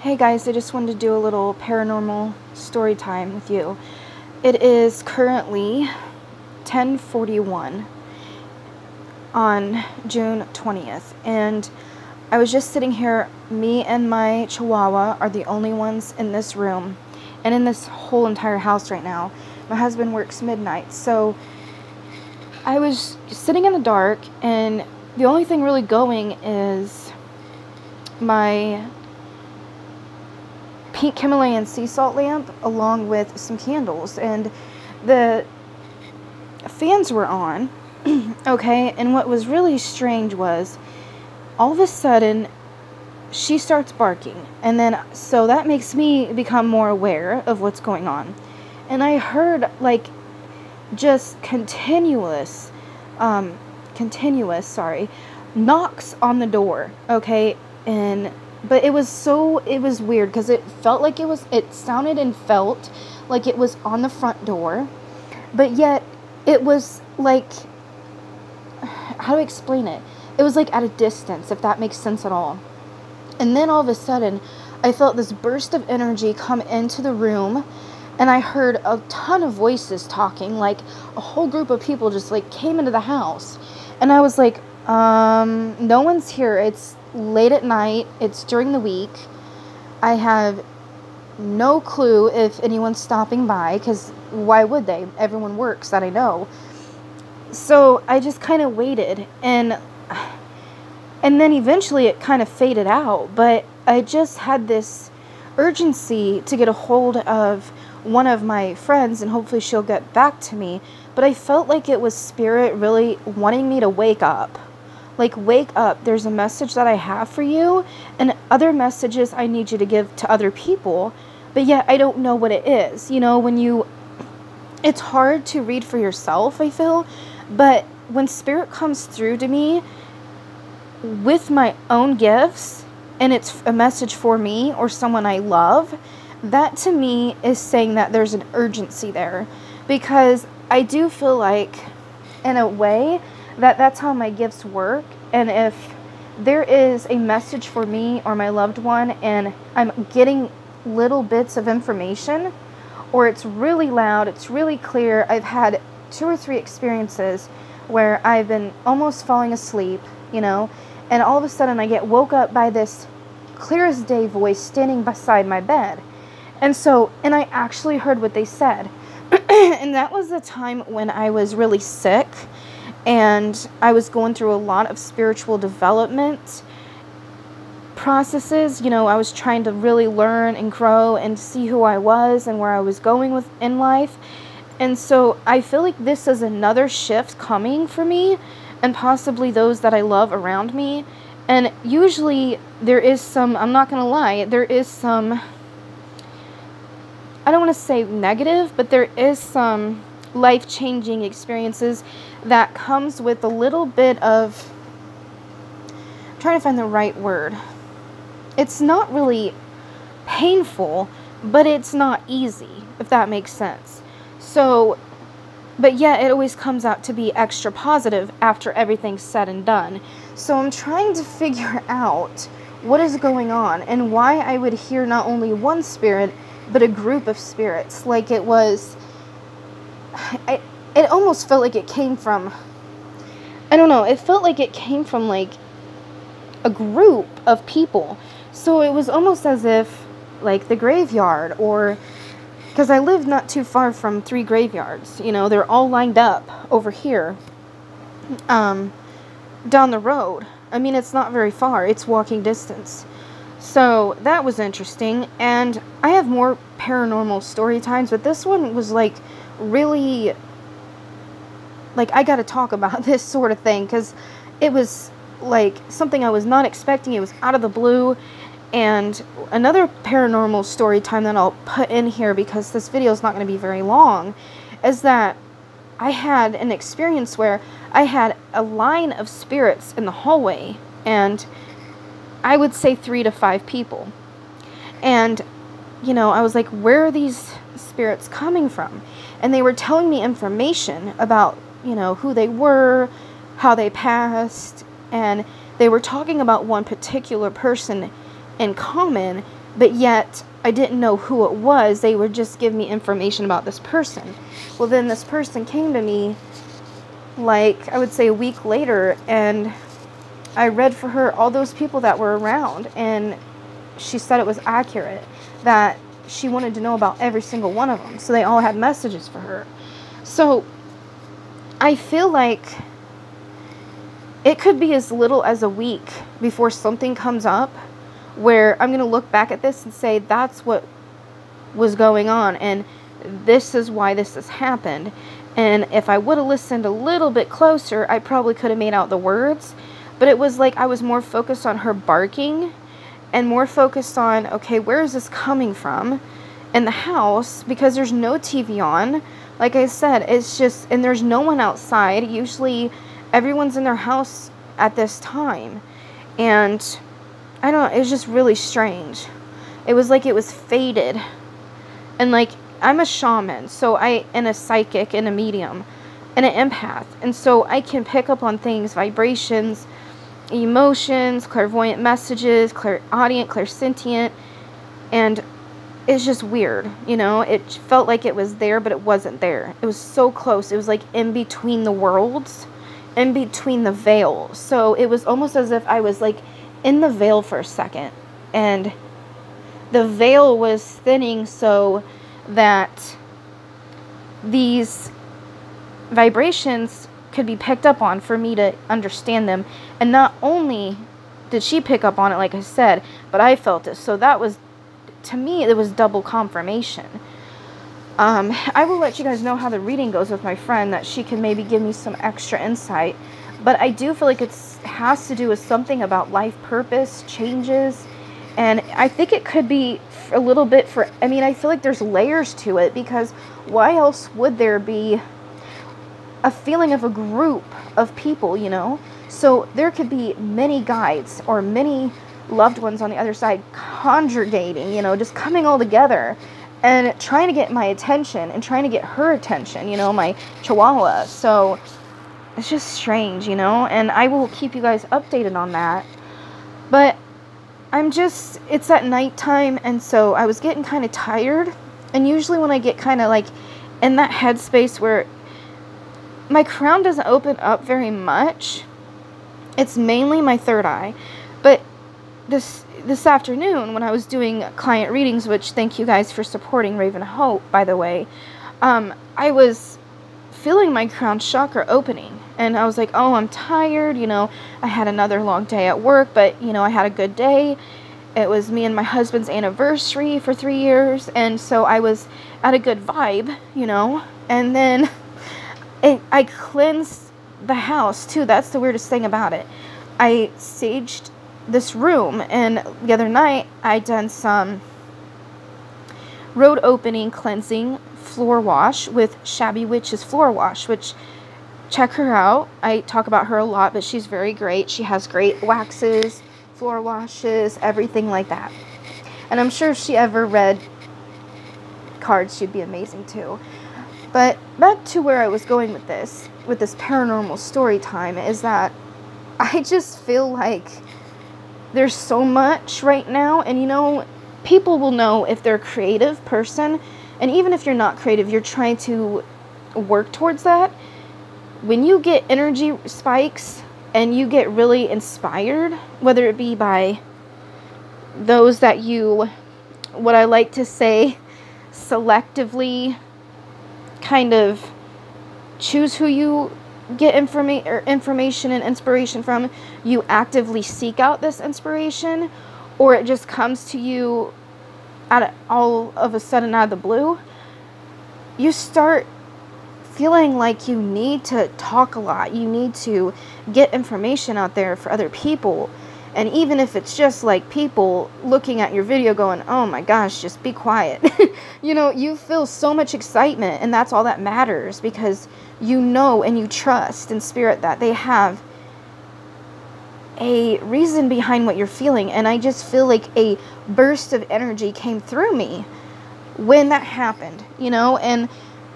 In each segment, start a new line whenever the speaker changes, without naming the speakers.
Hey guys, I just wanted to do a little paranormal story time with you. It is currently 10:41 on June 20th, and I was just sitting here. Me and my chihuahua are the only ones in this room and in this whole entire house right now. My husband works midnight, so I was sitting in the dark, and the only thing really going is my pink Himalayan sea salt lamp along with some candles, and the fans were on. Okay, and what was really strange was all of a sudden she starts barking, and then so that makes me become more aware of what's going on, and I heard like just continuous knocks on the door. Okay, and but it was weird because it felt like it sounded and felt like it was on the front door, but yet it was like, how do I explain it? It was like at a distance, if that makes sense at all. And then all of a sudden, I felt this burst of energy come into the room, and I heard a ton of voices talking, like a whole group of people just like came into the house. And I was like, no one's here. It's late at night. It's during the week. I have no clue if anyone's stopping by, because why would they? Everyone works, that I know. So I just kind of waited, and then eventually it kind of faded out, but I just had this urgency to get a hold of one of my friends, and hopefully she'll get back to me. But I felt like it was spirit really wanting me to wake up. Like, wake up, there's a message that I have for you, and other messages I need you to give to other people, but yet I don't know what it is. You know, it's hard to read for yourself, I feel, but when spirit comes through to me with my own gifts, and it's a message for me or someone I love, that to me is saying that there's an urgency there, because I do feel like, in a way, that's how my gifts work. And if there is a message for me or my loved one, and I'm getting little bits of information, or it's really loud, it's really clear. I've had 2 or 3 experiences where I've been almost falling asleep, you know, and all of a sudden I get woke up by this clear as day voice standing beside my bed. And I actually heard what they said. And that was the time when I was really sick, and I was going through a lot of spiritual development processes. You know, I was trying to really learn and grow and see who I was and where I was going in life. And so I feel like this is another shift coming for me, and possibly those that I love around me. And usually there is some, I'm not going to lie, there is some, I don't want to say negative, but there is some life-changing experiences that comes with a little bit of, I'm trying to find the right word. It's not really painful, but it's not easy, if that makes sense. So, but yeah, it always comes out to be extra positive after everything's said and done. So I'm trying to figure out what is going on and why I would hear not only one spirit, but a group of spirits. Like it was, it almost felt like it came from, I don't know, it felt like it came from like a group of people. So it was almost as if like the graveyard, or, because I live not too far from 3 graveyards, you know, they're all lined up over here, down the road. I mean, it's not very far, it's walking distance. So that was interesting, and I have more paranormal story times, but this one was like really, like, I gotta talk about this sort of thing, because it was like something I was not expecting. It was out of the blue. And another paranormal story time that I'll put in here, because this video is not going to be very long, is that I had an experience where I had a line of spirits in the hallway, and I would say 3 to 5 people. And, you know, I was like, where are these spirits coming from? And they were telling me information about, you know, who they were, how they passed, and they were talking about one particular person in common but yet I didn't know who it was. They would just give me information about this person. Well, then this person came to me, like, I would say a week later, and I read for her all those people that were around, and she said it was accurate, that she wanted to know about every single one of them. So they all had messages for her. So I feel like it could be as little as a week before something comes up where I'm going to look back at this and say, that's what was going on, and this is why this has happened. And if I would have listened a little bit closer, I probably could have made out the words. But it was like I was more focused on her barking and more focused on, okay, where is this coming from in the house? Because there's no TV on. Like I said, it's just, and there's no one outside. Usually everyone's in their house at this time. And I don't know, it was just really strange. It was like it was faded. And like, I'm a shaman, and a psychic, and a medium, and an empath. And so I can pick up on things, vibrations, emotions, clairvoyant messages, clairaudient, clairsentient, and it's just weird, you know? It felt like it was there, but it wasn't there. It was so close. It was like in between the worlds, in between the veil. So it was almost as if I was like in the veil for a second, and the veil was thinning so that these vibrations could be picked up on for me to understand them. And not only did she pick up on it, like I said, but I felt it. So that was, to me, it was double confirmation. I will let you guys know how the reading goes with my friend, that she can maybe give me some extra insight. But I do feel like it has to do with something about life purpose, changes. And I think it could be a little bit I feel like there's layers to it, because why else would there be a feeling of a group of people, you know? So there could be many guides or many loved ones on the other side congregating, you know, just coming all together and trying to get my attention and trying to get her attention, you know, my chihuahua. So it's just strange, you know, and I will keep you guys updated on that. But it's at nighttime, and so I was getting kind of tired. And usually when I get kind of like in that headspace where my crown doesn't open up very much, it's mainly my third eye. But this afternoon, when I was doing client readings, which thank you guys for supporting Raven Hope, by the way, I was feeling my crown chakra opening. And I was like, oh, I'm tired, you know, I had another long day at work, but, you know, I had a good day. It was me and my husband's anniversary for 3 years, and so I was at a good vibe, you know. And then I cleansed the house, too. That's the weirdest thing about it. I saged this room, and the other night I done some road opening, cleansing, floor wash with Shabby Witch's floor wash, which, check her out. I talk about her a lot, but she's very great. She has great waxes, floor washes, everything like that. And I'm sure if she ever read cards, she'd be amazing too. But back to where I was going with this paranormal story time, is that I just feel like there's so much right now. And you know, people will know if they're a creative person, and even if you're not creative, you're trying to work towards that. When you get energy spikes and you get really inspired, whether it be by those that you, what I like to say, selectively kind of choose who you get information and inspiration from, you actively seek out this inspiration, or it just comes to you all of a sudden out of the blue, you start feeling like you need to talk a lot. You need to get information out there for other people. And even if it's just like people looking at your video going, oh my gosh, just be quiet. You know, you feel so much excitement, and that's all that matters, because you know and you trust in spirit that they have a reason behind what you're feeling. And I just feel like a burst of energy came through me when that happened, you know, and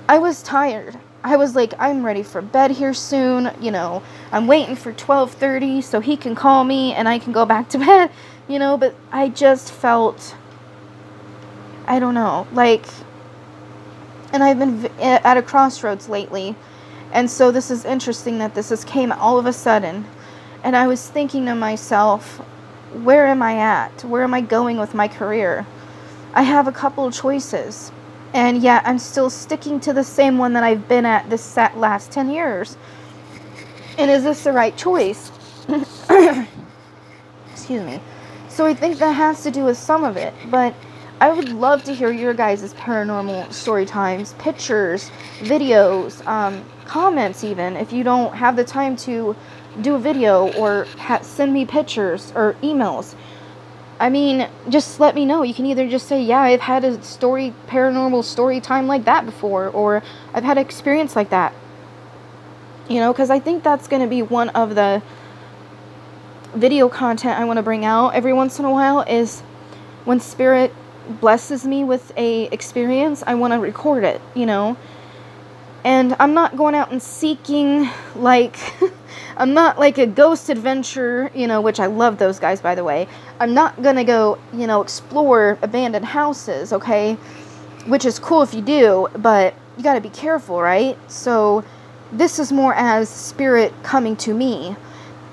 I was tired. I was like, I'm ready for bed here soon, you know, I'm waiting for 12:30 so he can call me and I can go back to bed, you know. But I just felt I don't know, like, and I've been at a crossroads lately, and so this is interesting that this has came all of a sudden, and I was thinking to myself, where am I at? Where am I going with my career? I have a couple of choices, and yet I'm still sticking to the same one that I've been at this last 10 years. And is this the right choice? Excuse me. So I think that has to do with some of it, but I would love to hear your guys' paranormal story times, pictures, videos, comments even, if you don't have the time to do a video or send me pictures or emails. I mean, just let me know. You can either just say, yeah, I've had a paranormal story time like that before, or I've had an experience like that. You know, because I think that's going to be one of the video content I want to bring out every once in a while, is when Spirit blesses me with a experience, I want to record it, you know. And I'm not going out and seeking, like, I'm not like a ghost adventure, you know, which I love those guys, by the way. I'm not going to go, you know, explore abandoned houses, okay? Which is cool if you do, but you got to be careful, right? So this is more as Spirit coming to me,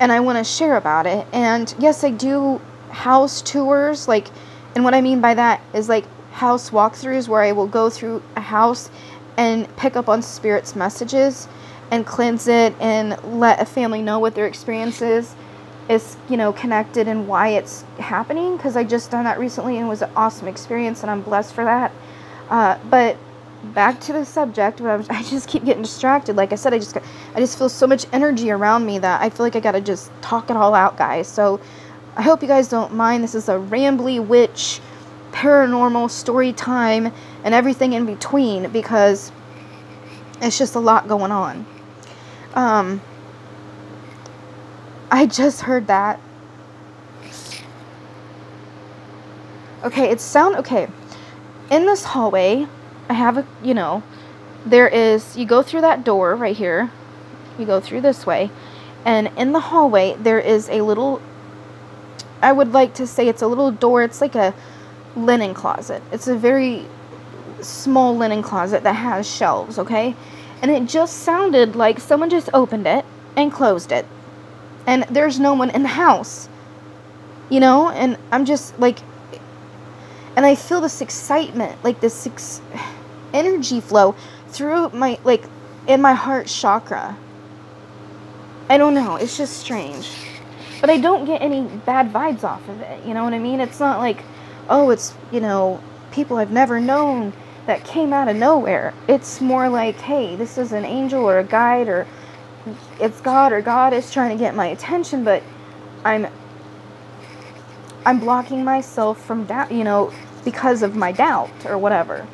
and I want to share about it. And yes, I do house tours, like, and what I mean by that is like house walkthroughs, where I will go through a house and pick up on Spirit's messages and cleanse it and let a family know what their experience is, you know, connected and why it's happening, because I just done that recently and it was an awesome experience, and I'm blessed for that. But back to the subject, I just keep getting distracted. Like I said, I just feel so much energy around me that I feel like I gotta just talk it all out, guys. So I hope you guys don't mind. This is a rambly witch paranormal story time and everything in between, because it's just a lot going on. I just heard that. Okay, okay. In this hallway, I have a, you know, you go through that door right here. You go through this way. And in the hallway, there is a little, I would like to say it's a little door. It's like a linen closet. It's a very small linen closet that has shelves, okay? And it just sounded like someone just opened it and closed it. And there's no one in the house, you know? And I'm just like, and I feel this excitement, like this energy flow through my, like, in my heart chakra. I don't know, it's just strange. But I don't get any bad vibes off of it, you know what I mean? It's not like, oh, it's, you know, people I've never known that came out of nowhere. It's more like, hey, this is an angel or a guide, or it's God, or God is trying to get my attention, but I'm blocking myself from doubt, you know, because of my doubt or whatever.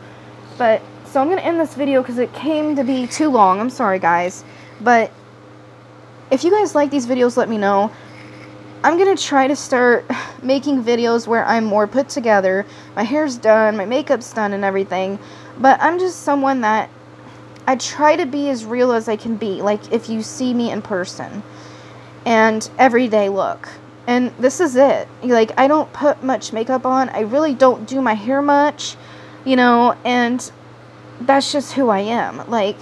But so I'm going to end this video because it came to be too long. I'm sorry, guys. But if you guys like these videos, let me know. I'm going to try to start making videos where I'm more put together. My hair's done, my makeup's done and everything. But I'm just someone that I try to be as real as I can be. Like, if you see me in person. And everyday look. And this is it. Like, I don't put much makeup on. I really don't do my hair much. You know, and that's just who I am. Like,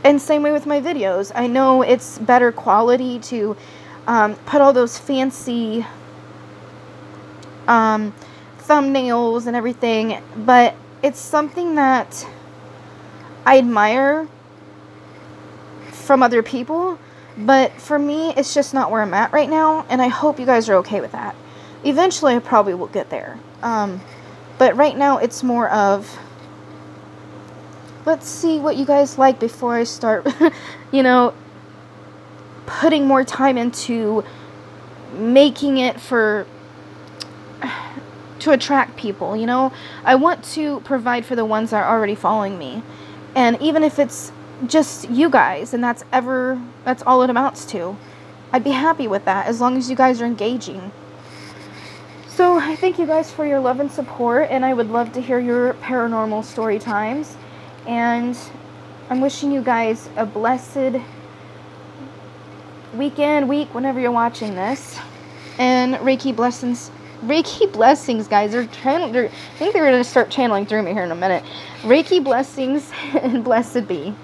and same way with my videos. I know it's better quality to put all those fancy thumbnails and everything, but it's something that I admire from other people, but for me, it's just not where I'm at right now, and I hope you guys are okay with that. Eventually, I probably will get there, but right now, it's more of, let's see what you guys like before I start, you know, putting more time into making it to attract people, you know. I want to provide for the ones that are already following me. And even if it's just you guys, and that's all it amounts to, I'd be happy with that, as long as you guys are engaging. So I thank you guys for your love and support, and I would love to hear your paranormal story times. And I'm wishing you guys a blessed week, whenever you're watching this. And Reiki blessings Reiki blessings, guys. I think they're going to start channeling through me here in a minute. Reiki blessings and blessed be.